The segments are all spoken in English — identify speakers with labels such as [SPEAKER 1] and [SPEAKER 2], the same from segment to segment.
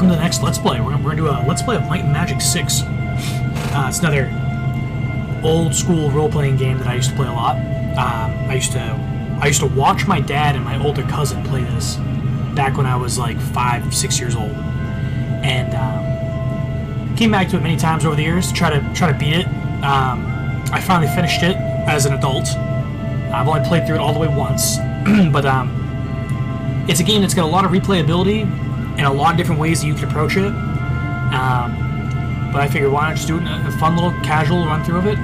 [SPEAKER 1] welcome to the next Let's Play. We're gonna do a Let's Play of Might and Magic 6. It's another old school role-playing game that I used to play a lot. I used to watch my dad and my older cousin play this back when I was like 5, 6 years old, and came back to it many times over the years to try to beat it. I finally finished it as an adult. I've only played through it all the way once, but it's a game that's got a lot of replayability and a lot of different ways that you can approach it. But I figured, why not just do a fun little casual run through of it,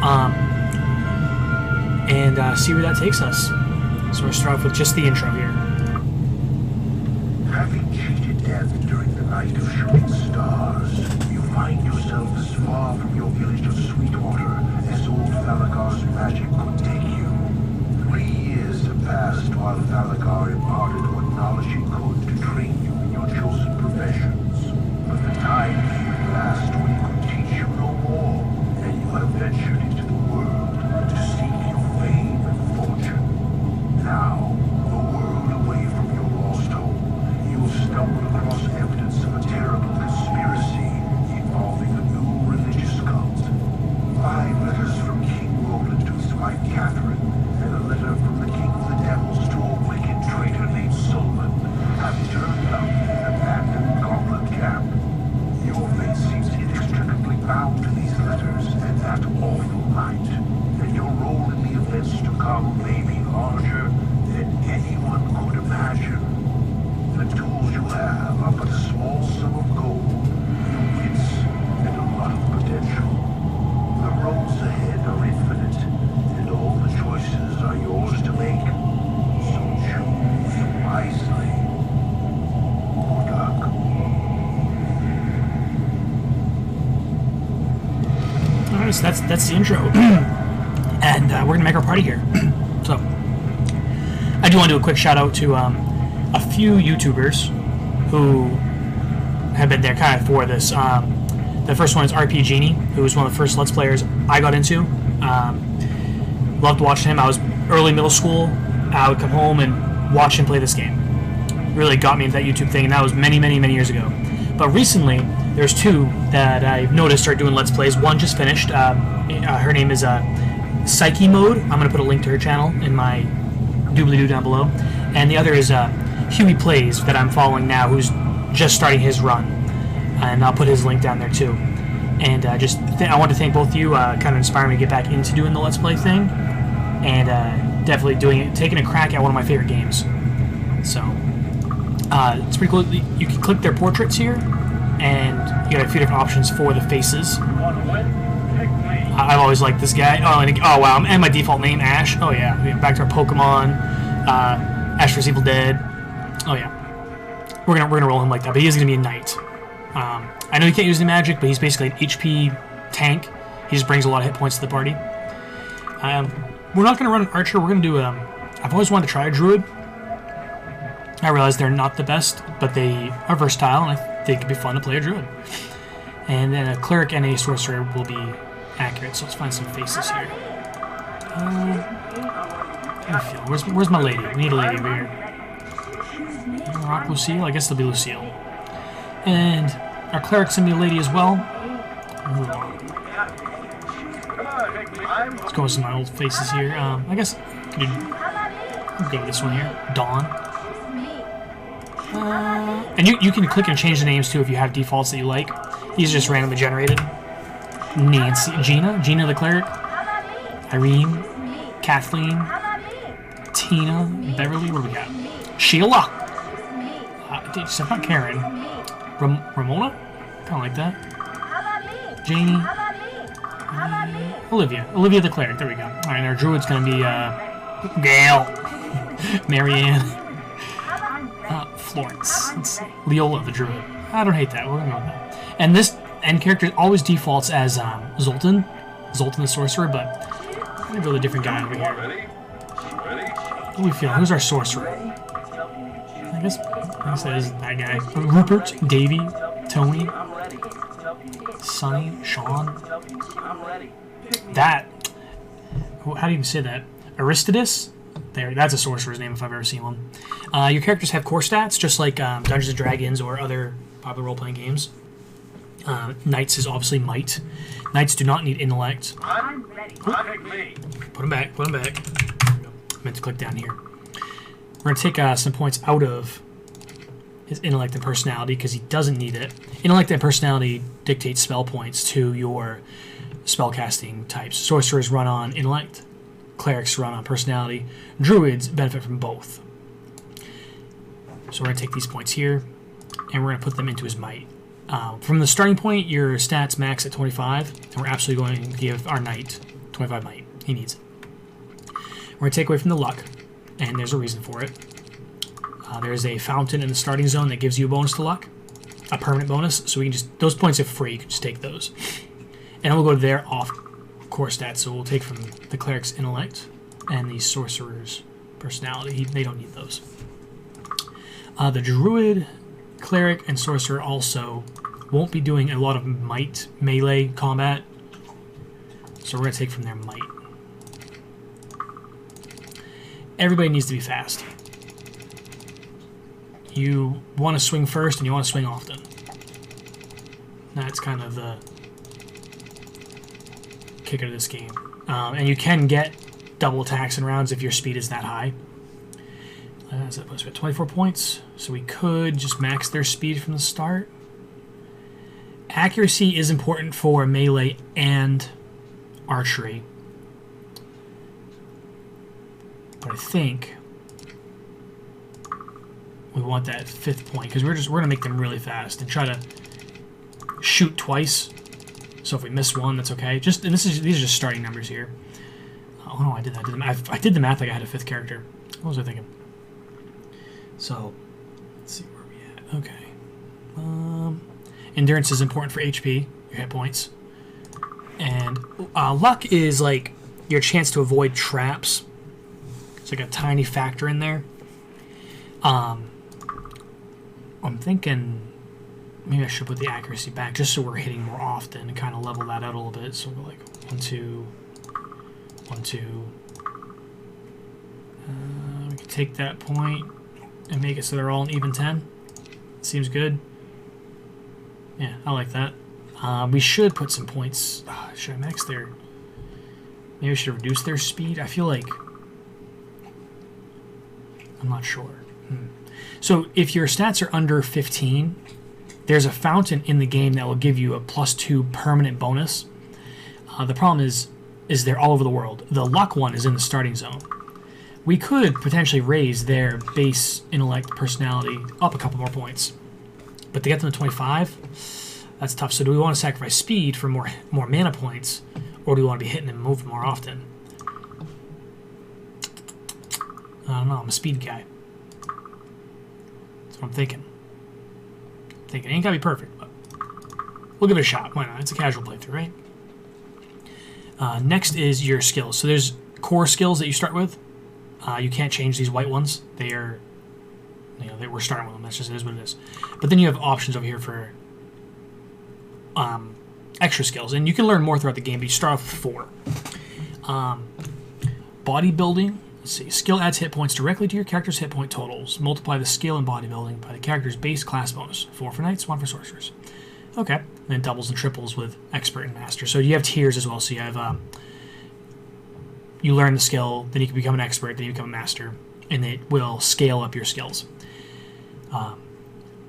[SPEAKER 1] and see where that takes us. So we'll start off with just the intro here.
[SPEAKER 2] Having cheated death during the night of shooting stars, you find yourself as far from your village of Sweetwater as old Thalagar's magic could take you. 3 years have passed while Thalagar imparted what knowledge he could to train you in your chosen professions. But the time came at last when he could teach you no more, and you have ventured into the world to seek your fame and fortune. Now, a world away from your lost home, you've stumbled across evidence of a terrible conspiracy involving a new religious cult. 5 letters from King Roland to his wife Catherine, and a letter from the King of the Devils to a wicked traitor named Solomon have turned up in an abandoned gauntlet camp. Your fate seems inextricably bound to these letters and that awful night, and your role in the events to come may be larger than anyone could imagine. The tools you have are but a small sum of gold, your wits, and a lot of potential. The roads ahead are infinite, and all the choices are yours to make. So choose wisely. Good luck.
[SPEAKER 1] Alright, so that's the intro. And we're going to make our party here. So, I do want to do a quick shout out to a few YouTubers who have been there kind of for this. The first one is RPGenie, who was one of the first Let's Players I got into. Loved watching him. I was early middle school. I would come home and watch him play this game. Really got me into that YouTube thing, and that was many, many, many years ago. But recently, there's 2 that I've noticed are doing Let's Plays. One just finished. Her name is Psychemode. I'm going to put a link to her channel in my doobly-doo down below. And the other is Huey Plays, that I'm following now, who's just starting his run. And I'll put his link down there too. And I want to thank both of you. Kind of inspired me to get back into doing the Let's Play thing, and definitely taking a crack at one of my favorite games. So it's pretty cool. You can click their portraits here, and you got a few different options for the faces. I've always liked this guy. Oh wow, and my default name, Ash. Oh yeah, back to our Pokemon. Ash vs. Evil Dead. Oh yeah, we're gonna roll him like that. But he is gonna be a knight. I know he can't use the magic, but he's basically an HP tank. He just brings a lot of hit points to the party. We're not gonna run an archer. We're gonna do I've always wanted to try a druid. I realize they're not the best, but they are versatile, and I think it'd be fun to play a druid. And then a cleric and a sorcerer will be accurate. So let's find some faces here. Where's my lady? We need a lady over here. Rock Lucille? I guess it'll be Lucille. And our cleric's gonna be a lady as well. Let's go with some of my old faces here. I guess I'll go with this one here. Dawn. And you can click and change the names too if you have defaults that you like. These are just randomly generated. Nancy, Gina the cleric, Irene, Kathleen, Tina, Beverly. What do we got? Sheila. Except not Karen. Ramona? Kind of like that. Janie. Olivia the cleric. There we go. Alright, our druid's going to be Gail. Marianne. Florence. Let's see. Leola the druid. I don't hate that. We're going to go with that. And this end character always defaults as Zoltan the sorcerer, but I'm going to go with a different guy over here. What do we feel? Who's our sorcerer? I guess that is that guy. Rupert, Davey, Tony, Sonny, Sean. That. How do you even say that? Aristides? There, that's a sorcerer's name if I've ever seen one. Your characters have core stats, just like Dungeons & Dragons or other popular role-playing games. Knights is obviously might. Knights do not need intellect.
[SPEAKER 3] I'm ready. Take me.
[SPEAKER 1] Put them back. Put them back. I meant to click down here. We're going to take some points out of his intellect and personality because he doesn't need it. Intellect and personality dictate spell points to your spellcasting types. Sorcerers run on intellect. Clerics run on personality. Druids benefit from both. So we're going to take these points here, and we're going to put them into his might. From the starting point, your stats max at 25, and we're absolutely going to give our knight 25 might. He needs it. We're going to take away from the luck, and there's a reason for it. There's a fountain in the starting zone that gives you a bonus to luck, a permanent bonus, so we can just, those points are free, you can just take those. And we'll go to their off-core stats, so we'll take from the cleric's intellect and the sorcerer's personality. They don't need those. The druid, cleric, and sorcerer also won't be doing a lot of might melee combat, so we're going to take from their might. Everybody needs to be fast. You want to swing first and you want to swing often. That's kind of the kicker of this game. And you can get double attacks in rounds if your speed is that high. So we got 24 points, so we could just max their speed from the start. Accuracy is important for melee and archery. But I think we want that 5th point because we're gonna make them really fast and try to shoot twice. So if we miss one, that's okay. These are just starting numbers here. Oh no, I did that. I did the math like I had a 5th character. What was I thinking? So let's see where we at. Okay. Endurance is important for HP, your hit points, and luck is like your chance to avoid traps. It's like a tiny factor in there. I'm thinking maybe I should put the accuracy back just so we're hitting more often and kind of level that out a little bit. So we're like 1, 2, 1, 2. We can take that point and make it so they're all an even 10. Seems good. Yeah, I like that. We should put some points. Should I max their... Maybe I should reduce their speed? I feel like... I'm not sure. So if your stats are under 15, there's a fountain in the game that will give you a +2 permanent bonus. The problem is they're all over the world. The luck one is in the starting zone. We could potentially raise their base intellect personality up a couple more points. But to get them to 25, that's tough. So do we want to sacrifice speed for more mana points, or do we want to be hitting and moving more often? I don't know. I'm a speed guy. That's what I'm thinking. It ain't gotta be perfect, but we'll give it a shot. Why not? It's a casual playthrough, right? Next is your skills. So there's core skills that you start with. You can't change these white ones. They are, we're starting with them. That's just, it is what it is. But then you have options over here for extra skills, and you can learn more throughout the game. But you start off with 4. Bodybuilding. Let's see. Skill adds hit points directly to your character's hit point totals. Multiply the skill in bodybuilding by the character's base class bonus. 4 for knights, 1 for sorcerers. Okay. And then doubles and triples with expert and master. So you have tiers as well. So you have you learn the skill, then you can become an expert, then you become a master, and it will scale up your skills.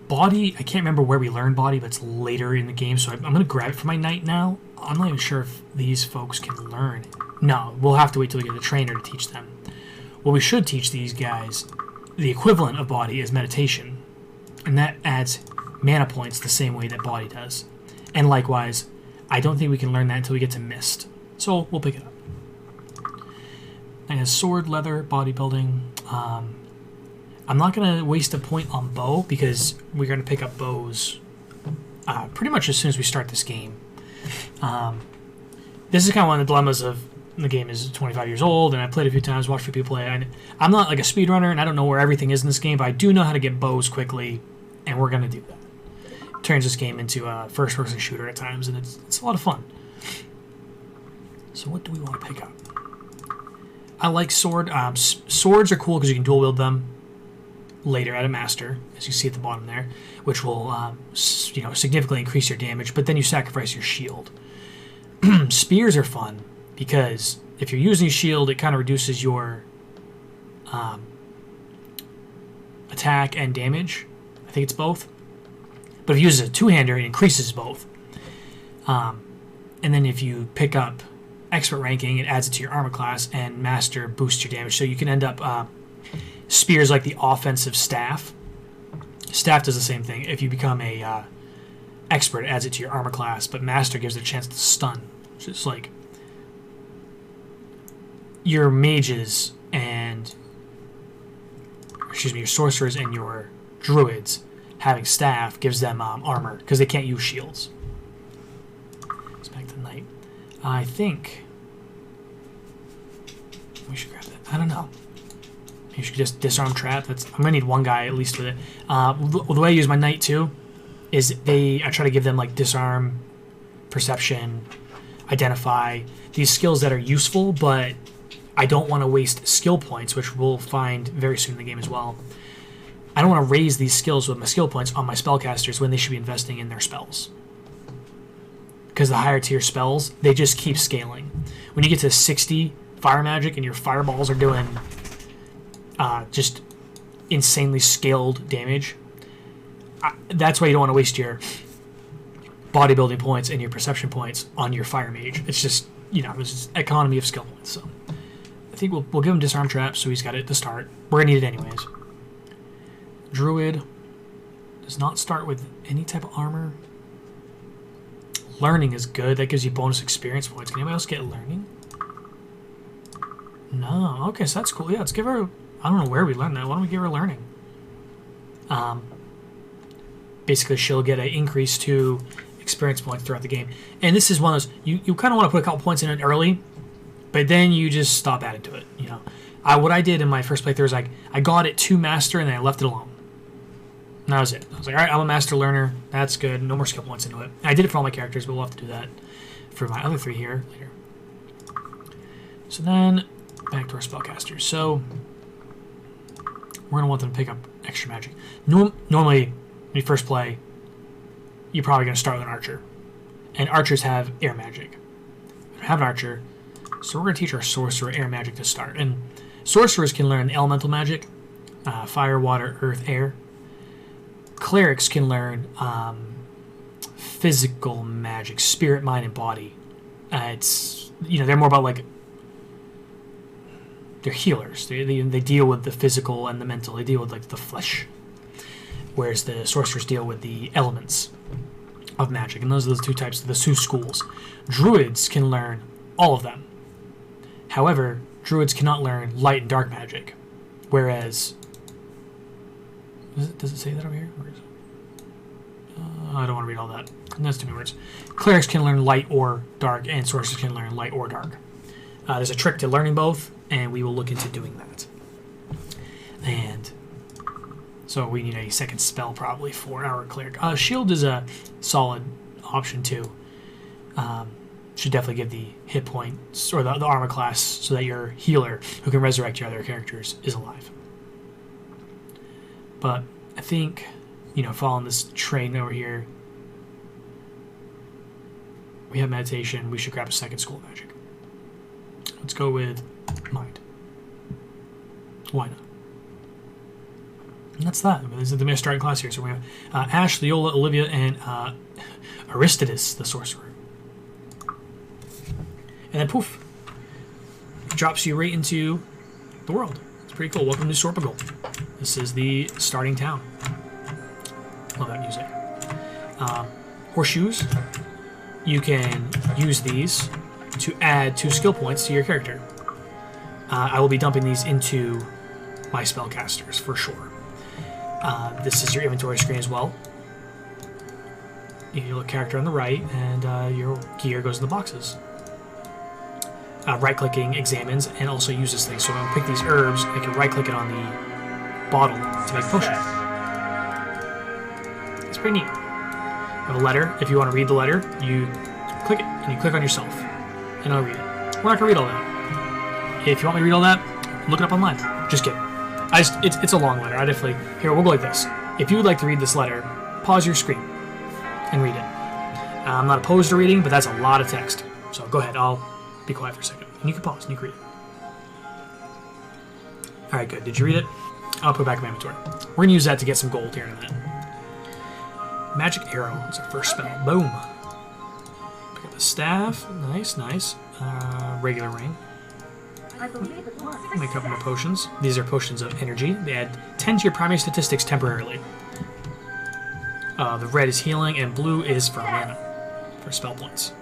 [SPEAKER 1] Body, I can't remember where we learned body, but it's later in the game, so I'm going to grab it for my knight now. I'm not even sure if these folks can learn. No, we'll have to wait till we get a trainer to teach them. What we should teach these guys, the equivalent of body is meditation, and that adds mana points the same way that body does. And likewise, I don't think we can learn that until we get to mist, so we'll pick it up. And has sword, leather, bodybuilding. I'm not going to waste a point on bow because we're going to pick up bows pretty much as soon as we start this game. This is kind of one of the dilemmas of the game is 25 years old, and I played a few times, watched a few people play. I'm not like a speedrunner, and I don't know where everything is in this game, but I do know how to get bows quickly, and we're going to do that. It turns this game into a first-person shooter at times, and it's a lot of fun. So what do we want to pick up? I like sword. Swords are cool because you can dual wield them. later at a master, as you see at the bottom there, which will significantly increase your damage. But then you sacrifice your shield. Spears are fun because if you're using shield, it kind of reduces your attack and damage. I think it's both. But if you use a two-hander, it increases both. And then if you pick up expert ranking, it adds it to your armor class, and master boosts your damage. So you can end up spears like the offensive staff. Staff does the same thing. If you become a expert, it adds it to your armor class, but master gives it a chance to stun. So it's like your mages and your sorcerers and your druids having staff gives them armor because they can't use shields. It's back to night. I think we should grab that. I don't know. You should just disarm trap. I'm gonna need one guy at least with it. The way I use my knight too is I try to give them like disarm, perception, identify, these skills that are useful, but I don't want to waste skill points, which we'll find very soon in the game as well. I don't want to raise these skills with my skill points on my spellcasters when they should be investing in their spells. Because the higher tier spells, they just keep scaling. When you get to 60 fire magic and your fireballs are doing just insanely scaled damage, that's why you don't want to waste your bodybuilding points and your perception points on your fire mage. It's just, it's just economy of skill points. So I think we'll give him disarm trap, so he's got it to start. We're gonna need it anyways. Druid does not start with any type of armor. Learning is good. That gives you bonus experience points. Can anybody else get learning? No. Okay, so that's cool. Yeah, let's give her... I don't know where we learned that. Why don't we give her learning? Basically, she'll get an increase to experience points throughout the game. And this is one of those... You kind of want to put a couple points in it early, but then you just stop adding to it. What I did in my first playthrough is I got it to master and then I left it alone. And that was it. I was like, all right, I'm a master learner. That's good. No more skill points into it. I did it for all my characters, but we'll have to do that for my other three here later. So then, back to our spellcasters. So, we're going to want them to pick up extra magic. Normally, when you first play, you're probably going to start with an archer. And archers have air magic. We don't have an archer, so we're going to teach our sorcerer air magic to start. And sorcerers can learn elemental magic, fire, water, earth, air. Clerics can learn physical magic, spirit, mind, and body. It's they're more about like they're healers. They deal with the physical and the mental. They deal with like the flesh, whereas the sorcerers deal with the elements of magic. And those are the two types, the two schools. Druids can learn all of them. However, druids cannot learn light and dark magic, whereas does it say that over here? Where is it? I don't want to read all that. That's too many words. Clerics can learn light or dark, and sorcerers can learn light or dark. There's a trick to learning both, and we will look into doing that. And so we need a second spell probably for our cleric. Shield is a solid option too. Should definitely give the hit points or the armor class so that your healer, who can resurrect your other characters, is alive. But I think, following this train over here, we have meditation. We should grab a second school of magic. Let's go with mind. Why not? And that's that. This is the starting class here. So we have Ash, Leola, Olivia, and Aristides, the sorcerer. And then poof, it drops you right into the world. It's pretty cool. Welcome to Scorpical. This is the starting town. Love that music. Horseshoes. You can use these to add 2 skill points to your character. I will be dumping these into my spellcasters for sure. This is your inventory screen as well. You look character on the right, and your gear goes in the boxes. Right-clicking examines and also uses things. So when I pick these herbs, I can right-click it on the bottle to make a potion. It's pretty neat. I have a letter. If you want to read the letter, you click it, and you click on yourself, and I'll read it. We're not going to read all that. If you want me to read all that, look it up online. Just kidding. It's a long letter. I definitely... Here, we'll go like this. If you would like to read this letter, pause your screen and read it. I'm not opposed to reading, but that's a lot of text. So go ahead. I'll be quiet for a second. And you can pause and you can read it. Alright, good. Did you read it? I'll put it back in my inventory. We're going to use that to get some gold here in a minute. Magic Arrow. It's our first spell. Boom. Pick up the staff. Nice, nice. Regular ring. Make a couple more potions. These are potions of energy. They add 10 to your primary statistics temporarily. The red is healing, and blue is for mana. For spell points.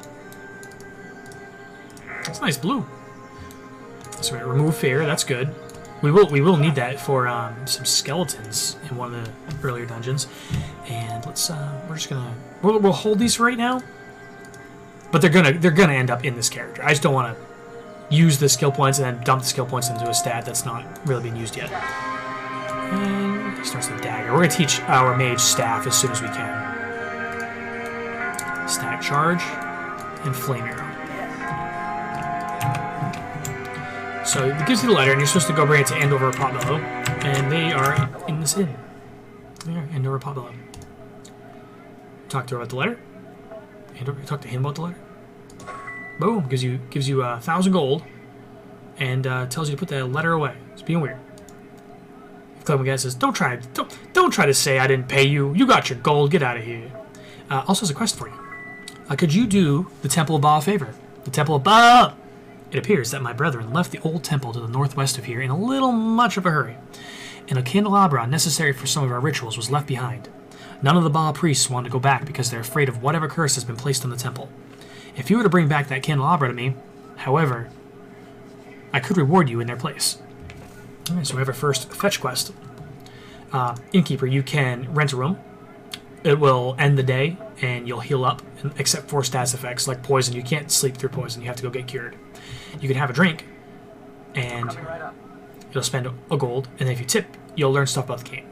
[SPEAKER 1] That's nice blue. So we remove fear. That's good. We will need that for some skeletons in one of the earlier dungeons. And let's we're just gonna we'll hold these for right now. But they're gonna end up in this character. I just don't want to use the skill points and then dump the skill points into a stat that's not really being used yet. And he starts the dagger. We're gonna teach our mage staff as soon as we can. Static charge and flame arrow. So it gives you the letter, and you're supposed to go bring it to Andover Potbellow, and they are in this inn. There, Andover Potbellow. Talk to her about the letter. Andover, talk to him about the letter. Boom, gives you 1,000 gold, and tells you to put that letter away. It's being weird. Clem again says, "Don't try to say I didn't pay you. You got your gold. Get out of here." Also, has a quest for you. Could you do the Temple of Ba a favor? The Temple of Ba. It appears that my brethren left the old temple to the northwest of here in a little much of a hurry, and a candelabra necessary for some of our rituals was left behind. None of the Ba priests want to go back because they're afraid of whatever curse has been placed on the temple. If you were to bring back that candelabra to me, however, I could reward you in their place. Okay, so we have our first fetch quest. Innkeeper, you can rent a room. It will end the day, and you'll heal up, except for stats effects like poison. You can't sleep through poison. You have to go get cured. You can have a drink, and you'll spend a gold, and then if you tip, you'll learn stuff about the game.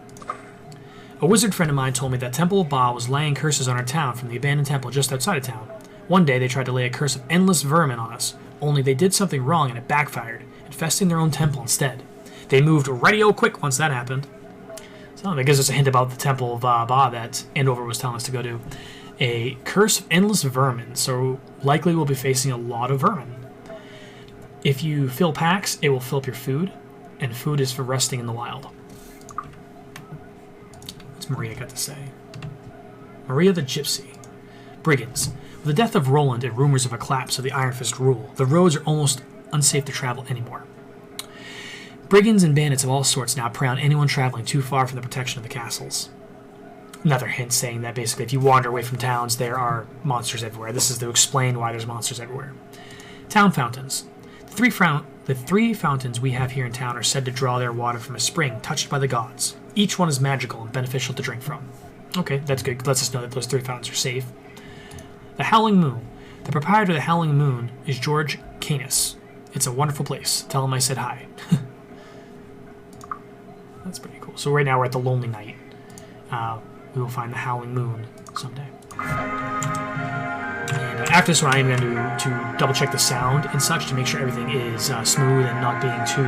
[SPEAKER 1] A wizard friend of mine told me that Temple of Ba was laying curses on our town from the abandoned temple just outside of town. One day they tried to lay a curse of endless vermin on us, only they did something wrong and it backfired, infesting their own temple instead. They moved radio quick once that happened. So that gives us a hint about the Temple of Ba that Andover was telling us to go to. A curse of endless vermin, so likely we'll be facing a lot of vermin. If you fill packs, it will fill up your food, and food is for resting in the wild. What's Maria got to say? Maria the Gypsy. Brigands. With the death of Roland and rumors of a collapse of the Iron Fist rule, the roads are almost unsafe to travel anymore. Brigands and bandits of all sorts now prey on anyone traveling too far from the protection of the castles. Another hint saying that basically if you wander away from towns, there are monsters everywhere. This is to explain why there's monsters everywhere. Town fountains. The three fountains we have here in town are said to draw their water from a spring touched by the gods. Each one is magical and beneficial to drink from. Okay, that's good. It lets us know that those 3 fountains are safe. The Howling Moon. The proprietor of the Howling Moon is George Canis. It's a wonderful place. Tell him I said hi. That's pretty cool. So right now we're at the Lonely Night. We will find the Howling Moon someday. And after this one, I am going to double check the sound and such to make sure everything is smooth and not being too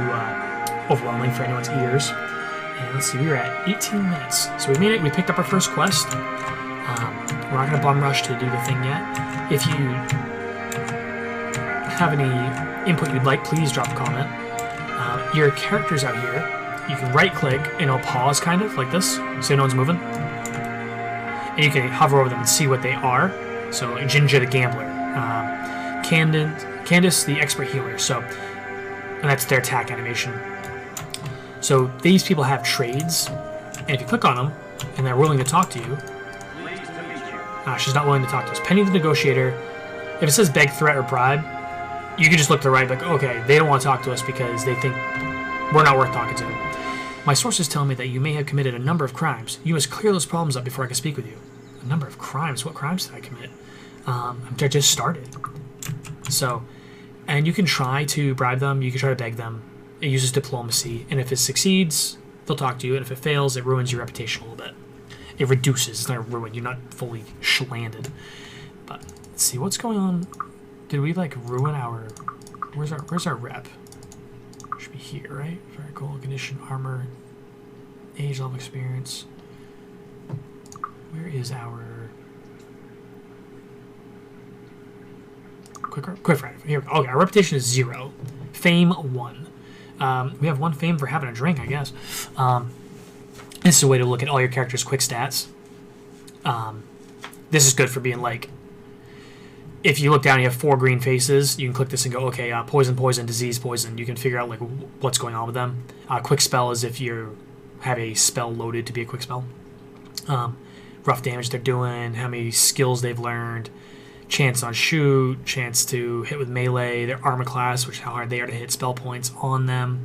[SPEAKER 1] overwhelming for anyone's ears. And let's see, we were at 18 minutes. So we made it. We picked up our first quest. We're not going to bum rush to do the thing yet. If you have any input you'd like, please drop a comment. Your characters out here, you can right-click and it'll pause kind of like this, so no one's moving. And you can hover over them and see what they are. So like Ginger the Gambler, Candace the Expert Healer. So, and that's their attack animation. So these people have trades, and if you click on them and they're willing to talk to you, she's not willing to talk to us. Penny the Negotiator. If it says beg, threat, or bribe, you can just look to the right, like, okay, they don't want to talk to us because they think we're not worth talking to. My sources tell me that you may have committed a number of crimes. You must clear those problems up before I can speak with you. A number of crimes? What crimes did I commit? I just started. So, and you can try to bribe them. You can try to beg them. It uses diplomacy. And if it succeeds, they'll talk to you. And if it fails, it ruins your reputation a little bit. It reduces. It's not ruined. You're not fully schlanded. But let's see. What's going on? Did we, like, ruin our... Where's our rep? Should be here, right? Very cool. Condition, armor, age, level, experience. Where is our quick fire? Here we go. Okay, our reputation is 0. Fame 1. We have 1 fame for having a drink, I guess. This is a way to look at all your characters' quick stats. This is good for being like, if you look down and you have 4 green faces, you can click this and go, okay, poison, poison, disease, poison. You can figure out like what's going on with them. Quick spell is if you have a spell loaded to be a quick spell. Rough damage they're doing, how many skills they've learned, chance on shoot, chance to hit with melee, their armor class, which how hard they are to hit spell points on them,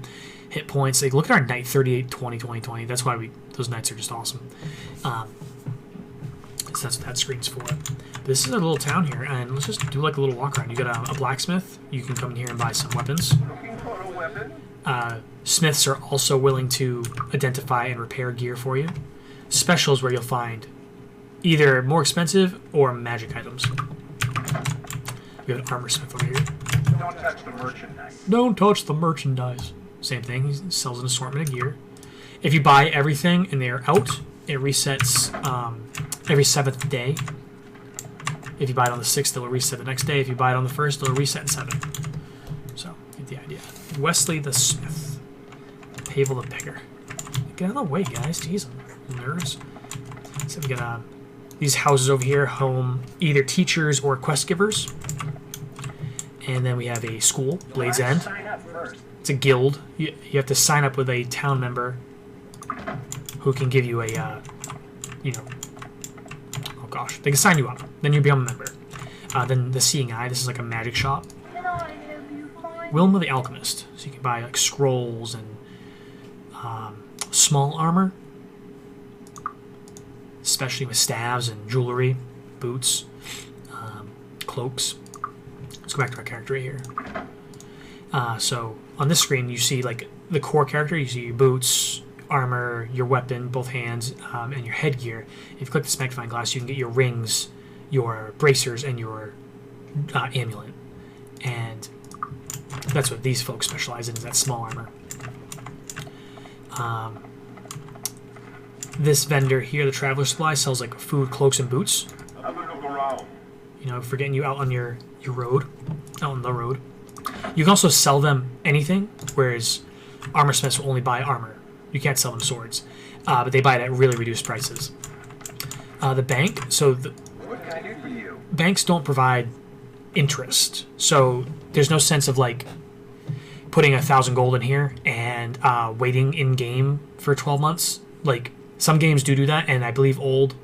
[SPEAKER 1] hit points. Like, look at our knight, 38, 20, 20, 20. That's why those knights are just awesome. So that's what that screen's for. This is a little town here, and let's just do like a little walk around. You got a blacksmith. You can come in here and buy some weapons.
[SPEAKER 3] Looking for a weapon?
[SPEAKER 1] Smiths are also willing to identify and repair gear for you. Specials where you'll find either more expensive or magic items. We have an armor smith over here.
[SPEAKER 3] Don't touch the merchandise.
[SPEAKER 1] Don't touch the merchandise. Same thing. He sells an assortment of gear. If you buy everything and they are out, it resets every 7th day. If you buy it on the 6th, it'll reset the next day. If you buy it on the 1st, it'll reset in 7. So, get the idea. Wesley the Smith. Pavel the Picker. Get out of the way, guys. Jeez, I'm nervous. So we got these houses over here, home either teachers or quest givers. And then we have a school, Blade's End.
[SPEAKER 3] Sign up first.
[SPEAKER 1] It's a guild. You have to sign up with a town member who can give you a, oh gosh, they can sign you up. Then you become a member. Then the Seeing Eye, this is like a magic shop. Wilma the Alchemist. So you can buy like scrolls and small armor, especially with staves and jewelry, boots, cloaks. Let's go back to our character right here. So on this screen, you see like the core character. You see your boots, armor, your weapon, both hands, and your headgear. If you click this magnifying glass, you can get your rings, your bracers, and your amulet. And that's what these folks specialize in, is that small armor. This vendor here, the Traveler Supply, sells like food, cloaks, and boots.
[SPEAKER 3] I'm gonna look around.
[SPEAKER 1] You know, for getting you out on your road, out on the road. You can also sell them anything, whereas armor smiths will only buy armor. You can't sell them swords, but they buy it at really reduced prices. The bank, so
[SPEAKER 3] What can I do for you?
[SPEAKER 1] banks don't provide interest, so there's no sense of like putting 1,000 gold in here and waiting in game for 12 months. Like some games do that, and I believe old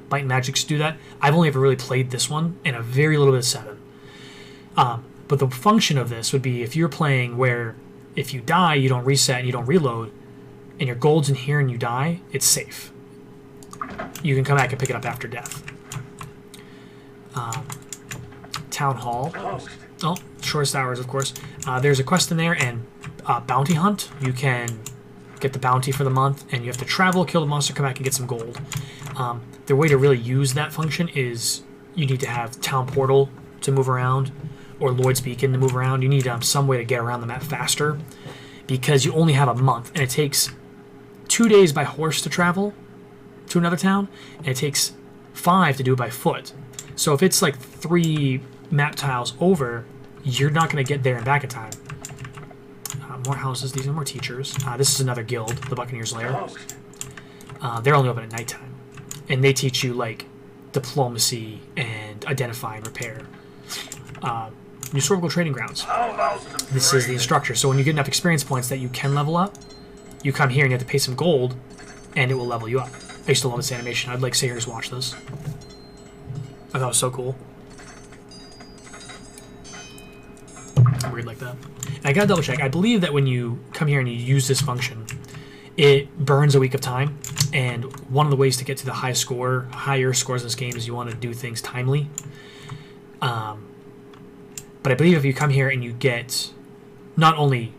[SPEAKER 1] Might and Magics do that. I've only ever really played this one and a very little bit of 7. But the function of this would be if you're playing where if you die, you don't reset and you don't reload, and your gold's in here and you die, it's safe. You can come back and pick it up after death. Town Hall. Oh, shortest hours, of course. There's a quest in there, and bounty hunt. You can get the bounty for the month, and you have to travel, kill the monster, come back and get some gold. The way to really use that function is you need to have Town Portal to move around, or Lloyd's Beacon to move around. You need some way to get around the map faster, because you only have a month, and it takes 2 days by horse to travel to another town, and it takes 5 to do it by foot. So if it's like 3 map tiles over, you're not going to get there and back in time. More houses. These are more teachers. This is another guild, the Buccaneers Lair. They're only open at nighttime, and they teach you like diplomacy and identify and repair. Scorpical Trading Grounds. This is the instructor. So when you get enough experience points that you can level up, you come here and you have to pay some gold, and it will level you up. I used to love this animation. I'd like to sit here and just watch this. I thought it was so cool. Weird like that. And I gotta double check. I believe that when you come here and you use this function, it burns a week of time. And one of the ways to get to the higher scores in this game is you want to do things timely. But I believe if you come here and you get not only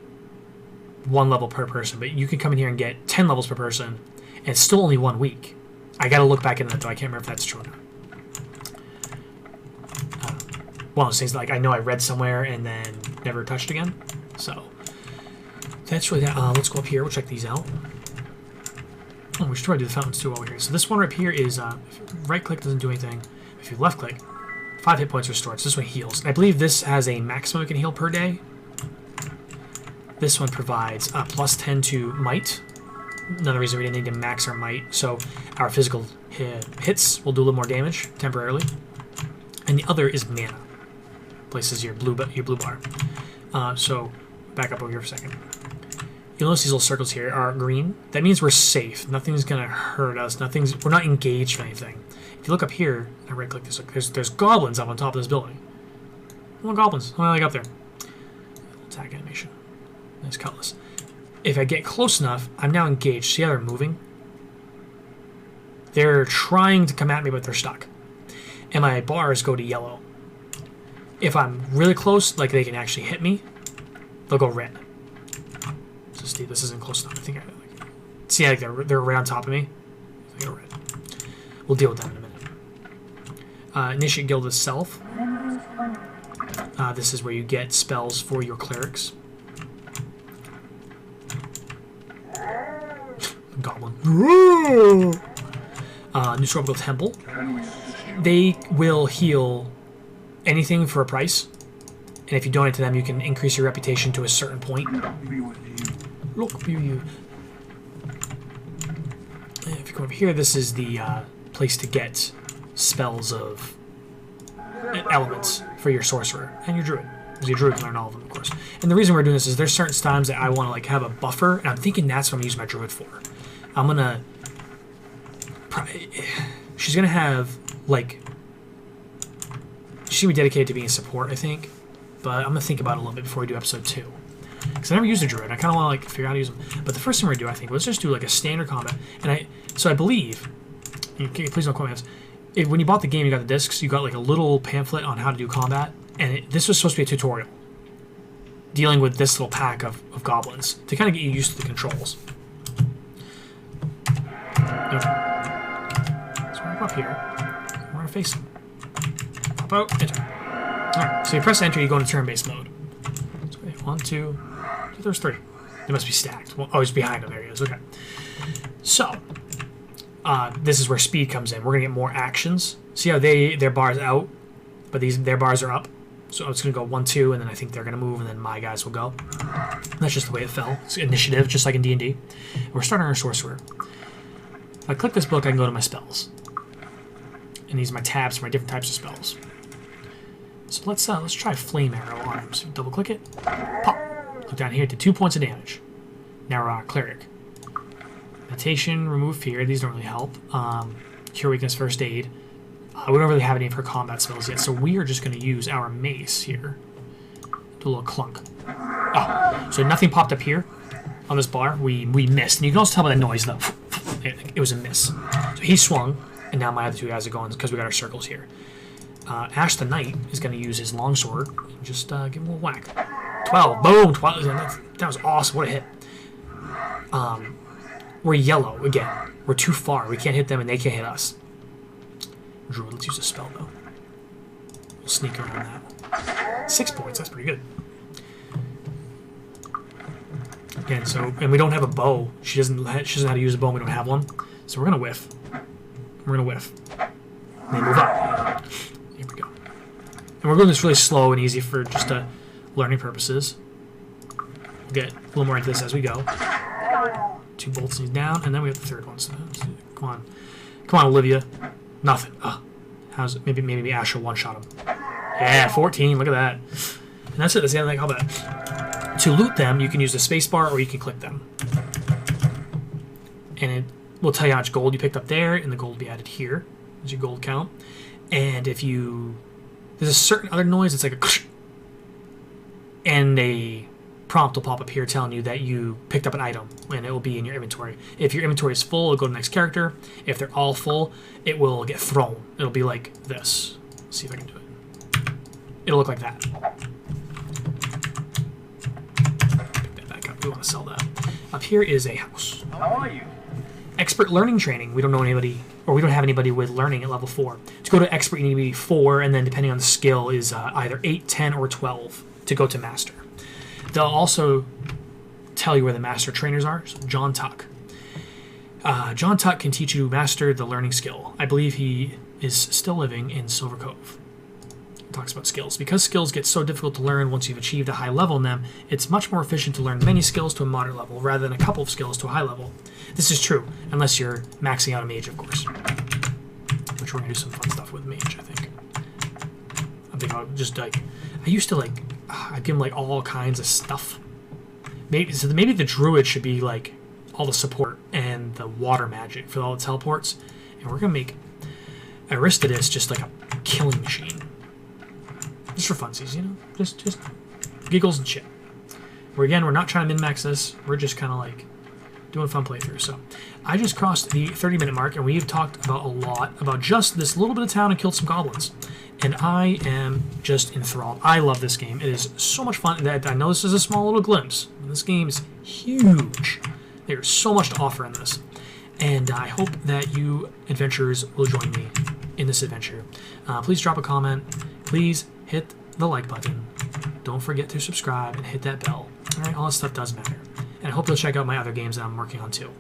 [SPEAKER 1] 1 level per person, but you can come in here and get 10 levels per person, and it's still only 1 week. I gotta look back into that though. I can't remember if that's true or not. One of those things that, like, I know I read somewhere and then never touched again. So that's really that. Let's go up here. We'll check these out. Oh, we should try to do the fountains too while we're here. So this one right here is if you right click doesn't do anything. If you left click, 5 hit points restored. So this one heals. And I believe this has a maximum it can heal per day. This one provides plus 10 to might. Another reason we didn't need to max our might. So our physical hits will do a little more damage temporarily. And the other is mana. Places your blue bar. So back up over here for a second. You'll notice these little circles here are green. That means we're safe. Nothing's gonna hurt us. We're not engaged in anything. If you look up here, I right click this. Look, there's goblins up on top of this building. More goblins. How do I get up there? Attack animation. Nice cutlass. If I get close enough, I'm now engaged. See how they're moving? They're trying to come at me, but they're stuck. And my bars go to yellow. If I'm really close, like they can actually hit me, they'll go red. So Steve, this isn't close enough. I think see, like they're right on top of me. They go red. We'll deal with that in a minute. Initiate guild itself. This is where you get spells for your clerics. Goblin. New Scorpical Temple. They will heal anything for a price. And if you donate to them, you can increase your reputation to a certain point. Look, you. If you come over here, this is the place to get spells of elements for your sorcerer and your druid. Because your druid can learn all of them, of course. And the reason we're doing this is there's certain times that I want to like have a buffer, and I'm thinking that's what I'm going to use my druid for. I'm going to... She's going to have, like... She'll be dedicated to being a support, I think. But I'm going to think about it a little bit before we do episode 2. Because I never used a druid. I kind of want to like figure out how to use them. But the first thing we're going to do, I think, let's just do like a standard combat. And so I believe... Okay, please don't quote me on this. When you bought the game, you got the discs, you got like a little pamphlet on how to do combat. And this was supposed to be a tutorial. Dealing with this little pack of goblins. To kind of get you used to the controls. Okay. So we're up here. We're going to face them. Pop out, enter. Alright, so you press enter, you go into turn-based mode. So, 1, 2, there's 3. They must be stacked. Well, oh, he's behind them. There he is. Okay. So, this is where speed comes in. We're going to get more actions. See how their bar's out, but their bars are up. So it's going to go 1, 2, and then I think they're going to move, and then my guys will go. That's just the way it fell. It's initiative, just like in D&D. We're starting our sorcerer. If I click this book, I can go to my spells. And these are my tabs for my different types of spells. So let's try Flame Arrow Arms. Double click it. Pop. Look down here, did 2 points of damage. Now Cleric. Meditation, remove fear. These don't really help. Cure weakness, first aid. We don't really have any of her combat spells yet, so we are just going to use our mace here. Do a little clunk. Oh, so nothing popped up here on this bar. We missed, and you can also tell by the noise though. It was a miss. So he swung, and now my other two guys are going because we got our circles here. Ash the Knight is going to use his longsword and just give him a little whack. 12. Boom! 12. That was awesome. What a hit. We're yellow again. We're too far. We can't hit them, and they can't hit us. Druid, let's use a spell, though. We'll sneak around that. 6 points. That's pretty good. Again, and we don't have a bow. She doesn't know how to use a bow, and we don't have one. So we're going to whiff. We're going to whiff. And then move up. Here we go. And we're going this really slow and easy for just learning purposes. We'll get a little more into this as we go. 2 bolts and he's down, and then we have the third one. So come on. Come on, Olivia. Nothing. How's it? Maybe Ash will one-shot him. Yeah, 14. Look at that. And that's it. That's the end of that combat. To loot them, you can use the spacebar or you can click them. And it will tell you how much gold you picked up there, and the gold will be added here. There's your gold count. And if you... There's a certain other noise. It's like a... And a prompt will pop up here telling you that you picked up an item, and it will be in your inventory. If your inventory is full, it'll go to the next character. If they're all full, it will get thrown. It'll be like this. Let's see if I can do it. It'll look like that. Pick that back up. We want to sell that. Up here is a house.
[SPEAKER 3] How are you?
[SPEAKER 1] Expert learning training. We don't know anybody, or we don't have anybody with learning at level 4. To go to expert, you need to be 4, and then depending on the skill is either 8, 10, or 12 to go to master. They'll also tell you where the master trainers are. So John Tuck. John Tuck can teach you to master the learning skill. I believe he is still living in Silver Cove. Talks about skills. Because skills get so difficult to learn once you've achieved a high level in them, it's much more efficient to learn many skills to a moderate level rather than a couple of skills to a high level. This is true, unless you're maxing out a mage, of course. Which we're going to do some fun stuff with mage, I think. I'm thinking about just like... I used to like... I'd give him like all kinds of stuff. Maybe the druid should be like all the support and the water magic for all the teleports. And we're going to make Aristides just like a killing machine. Just for funsies, you know? Just giggles and shit. Where again, we're not trying to min-max this. We're just kind of like doing fun playthroughs. So I just crossed the 30-minute mark, and we've talked about a lot about just this little bit of town and killed some goblins. And I am just enthralled. I love this game. It is so much fun. I know this is a small little glimpse. This game is huge. There's so much to offer in this. And I hope that you adventurers will join me in this adventure. Please drop a comment. Please hit the like button. Don't forget to subscribe and hit that bell. All right, all that stuff does matter. And I hope you'll check out my other games that I'm working on too.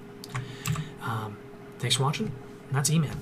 [SPEAKER 1] Thanks for watching. And that's E-Man.